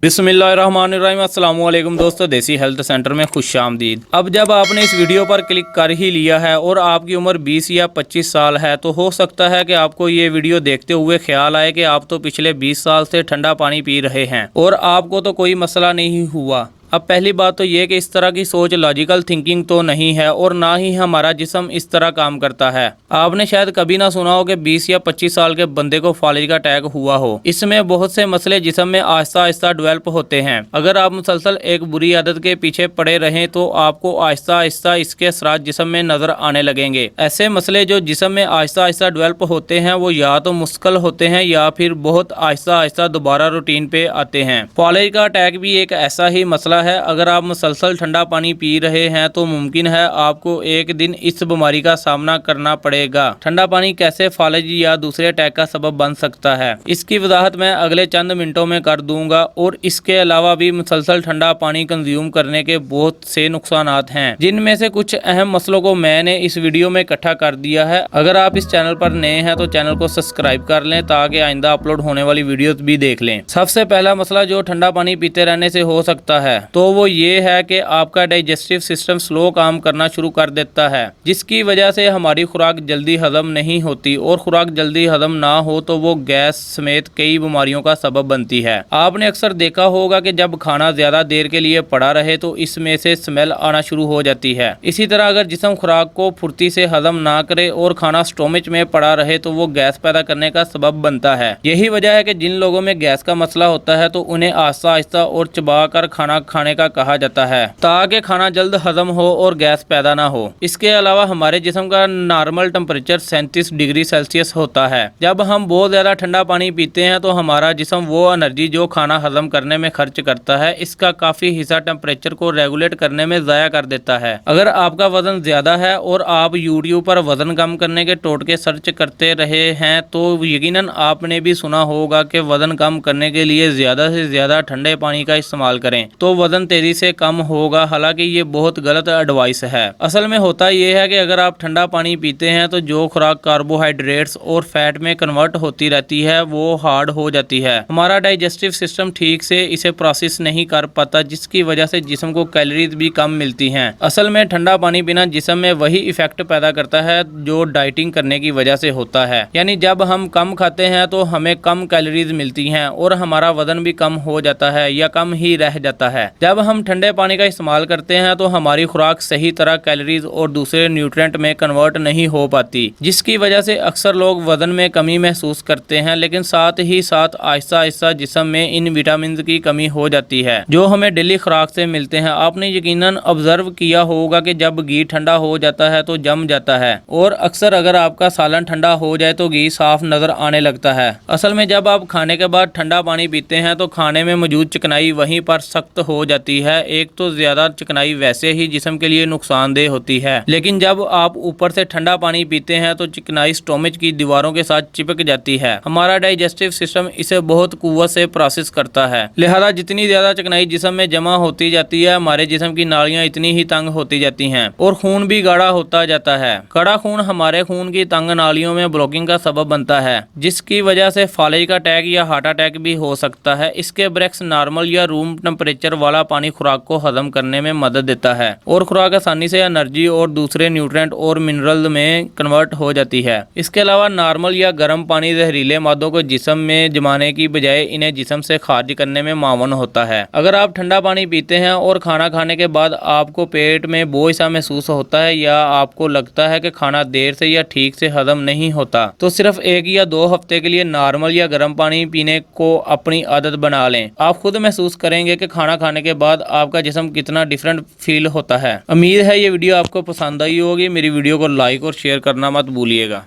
बिस्मिल्लाहिर्रहमानिर्रहीम। अस्सलाम वालेकुम दोस्तों, देसी हेल्थ सेंटर में खुश आमदीद। अब जब आपने इस वीडियो पर क्लिक कर ही लिया है और आपकी उम्र 20 या 25 साल है तो हो सकता है कि आपको ये वीडियो देखते हुए ख्याल आए कि आप तो पिछले 20 साल से ठंडा पानी पी रहे हैं और आपको तो कोई मसला नहीं हुआ। अब पहली बात तो ये कि इस तरह की सोच लॉजिकल थिंकिंग तो नहीं है और ना ही हमारा जिस्म इस तरह काम करता है। आपने शायद कभी ना सुना हो कि 20 या 25 साल के बंदे को फालिज का अटैक हुआ हो। इसमें बहुत से मसले जिस्म में आहिस्ता आहिस्ता डेवलप होते हैं। अगर आप मुसलसल एक बुरी आदत के पीछे पड़े रहें तो आपको आहिस्ता आहिस्ता इसके असरात जिस्म में नजर आने लगेंगे। ऐसे मसले जो जिस्म में आहिस्ता आहिस्ता डेवलप होते हैं वो या तो मुश्किल होते हैं या फिर बहुत आहिस्ता आहिस्ता दोबारा रूटीन पे आते हैं। फालिज का अटैक भी एक ऐसा ही मसला है। अगर आप मुसलसल ठंडा पानी पी रहे हैं तो मुमकिन है आपको एक दिन इस बीमारी का सामना करना पड़ेगा। ठंडा पानी कैसे फालिज या दूसरे अटैक का सबब बन सकता है, इसकी वजाहत मैं अगले चंद मिनटों में कर दूंगा। और इसके अलावा भी मुसलसल ठंडा पानी कंज्यूम करने के बहुत से नुकसानात हैं, जिनमें से कुछ अहम मसलों को मैंने इस वीडियो में इकट्ठा कर दिया है। अगर आप इस चैनल पर नए हैं तो चैनल को सब्सक्राइब कर लें ताकि आइंदा अपलोड होने वाली वीडियोस भी देख लें। सबसे पहला मसला जो ठंडा पानी पीते रहने से हो सकता है तो वो ये है कि आपका डाइजेस्टिव सिस्टम स्लो काम करना शुरू कर देता है, जिसकी वजह से हमारी खुराक जल्दी हजम नहीं होती और खुराक जल्दी हजम ना हो तो वो गैस समेत कई बीमारियों का सबब बनती है। आपने अक्सर देखा होगा कि जब खाना ज्यादा देर के लिए पड़ा रहे तो इसमें से स्मेल आना शुरू हो जाती है। इसी तरह अगर जिस्म खुराक को फुर्ती से हजम ना करे और खाना स्टोमच में पड़ा रहे तो वो गैस पैदा करने का सबब बनता है। यही वजह है कि जिन लोगों में गैस का मसला होता है तो उन्हें आहिस्ता आहिस्ता और चबा कर खाना खाने का कहा जाता है ताकि खाना जल्द हजम हो और गैस पैदा ना हो। इसके अलावा हमारे जिस्म का नॉर्मल टेम्परेचर 37 डिग्री सेल्सियस होता है। जब हम बहुत ज्यादा ठंडा पानी पीते हैं तो हमारा जिस्म वो एनर्जी जो खाना हजम करने में खर्च करता है इसका काफी हिस्सा टेम्परेचर को रेगुलेट करने में जाया कर देता है। अगर आपका वजन ज्यादा है और आप यूट्यूब पर वजन कम करने के टोटके सर्च करते रहे हैं तो यकीनन आपने भी सुना होगा कि वजन कम करने के लिए ज्यादा से ज्यादा ठंडे पानी का इस्तेमाल करें तो वजन तेजी से कम होगा। हालांकि ये बहुत गलत एडवाइस है। असल में होता यह है कि अगर आप ठंडा पानी पीते हैं तो जो खुराक कार्बोहाइड्रेट्स और फैट में कन्वर्ट होती रहती है वो हार्ड हो जाती है। हमारा डाइजेस्टिव सिस्टम ठीक से इसे प्रोसेस नहीं कर पाता, जिसकी वजह से जिस्म को कैलोरीज भी कम मिलती हैं। असल में ठंडा पानी पीना जिस्म में वही इफेक्ट पैदा करता है जो डाइटिंग करने की वजह से होता है। यानी जब हम कम खाते हैं तो हमें कम कैलोरीज मिलती हैं और हमारा वजन भी कम हो जाता है या कम ही रह जाता है। जब हम ठंडे पानी का इस्तेमाल करते हैं तो हमारी खुराक सही तरह कैलोरीज और दूसरे न्यूट्रिएंट में कन्वर्ट नहीं हो पाती, जिसकी वजह से अक्सर लोग वजन में कमी महसूस करते हैं, लेकिन साथ ही साथ आहिस्ता आहिस्ता जिस्म में इन विटामिन की कमी हो जाती है जो हमें डेली खुराक से मिलते हैं। आपने यकीनन ऑब्जर्व किया होगा कि जब घी ठंडा हो जाता है तो जम जाता है और अक्सर अगर आपका सालन ठंडा हो जाए तो घी साफ नजर आने लगता है। असल में जब आप खाने के बाद ठंडा पानी पीते हैं तो खाने में मौजूद चिकनाई वहीं पर सख्त हो जाती है। एक तो ज्यादा चिकनाई वैसे ही जिस्म के लिए नुकसानदेह होती है, लेकिन जब आप ऊपर से ठंडा पानी पीते हैं तो चिकनाई स्टोमच की दीवारों के साथ चिपक जाती है। हमारा डाइजेस्टिव सिस्टम इसे बहुत कुव्वत से प्रोसेस करता है, लिहाजा जितनी ज्यादा चिकनाई जिस्म में जमा होती जाती है हमारे जिस्म की नालियां इतनी ही तंग होती जाती हैं और खून भी गाढ़ा होता जाता है। गाढ़ा खून हमारे खून की तंग नालियों में ब्लॉकिंग का सबब बनता है, जिसकी वजह से फालिज का अटैक या हार्ट अटैक भी हो सकता है। इसके बरक्स नॉर्मल या रूम टेम्परेचर वाला पानी खुराक को हजम करने में मदद देता है और खुराक आसानी से एनर्जी और दूसरे न्यूट्रिएंट और मिनरल में कन्वर्ट हो जाती है। इसके अलावा नॉर्मल या गर्म पानी जहरीले मादों को जिस्म में जमाने की बजाय इन्हें जिस्म से खारिज करने में मावन होता है। अगर आप ठंडा पानी पीते हैं और खाना खाने के बाद आपको पेट में बोझ सा महसूस होता है या आपको लगता है कि खाना देर से या ठीक से हजम नहीं होता तो सिर्फ 1 या 2 हफ्ते के लिए नॉर्मल या गर्म पानी पीने को अपनी आदत बना लें। आप खुद महसूस करेंगे कि खाना खाने के बाद आपका जिस्म कितना डिफरेंट फील होता है। उम्मीद है ये वीडियो आपको पसंद आई होगी। मेरी वीडियो को लाइक और शेयर करना मत भूलिएगा।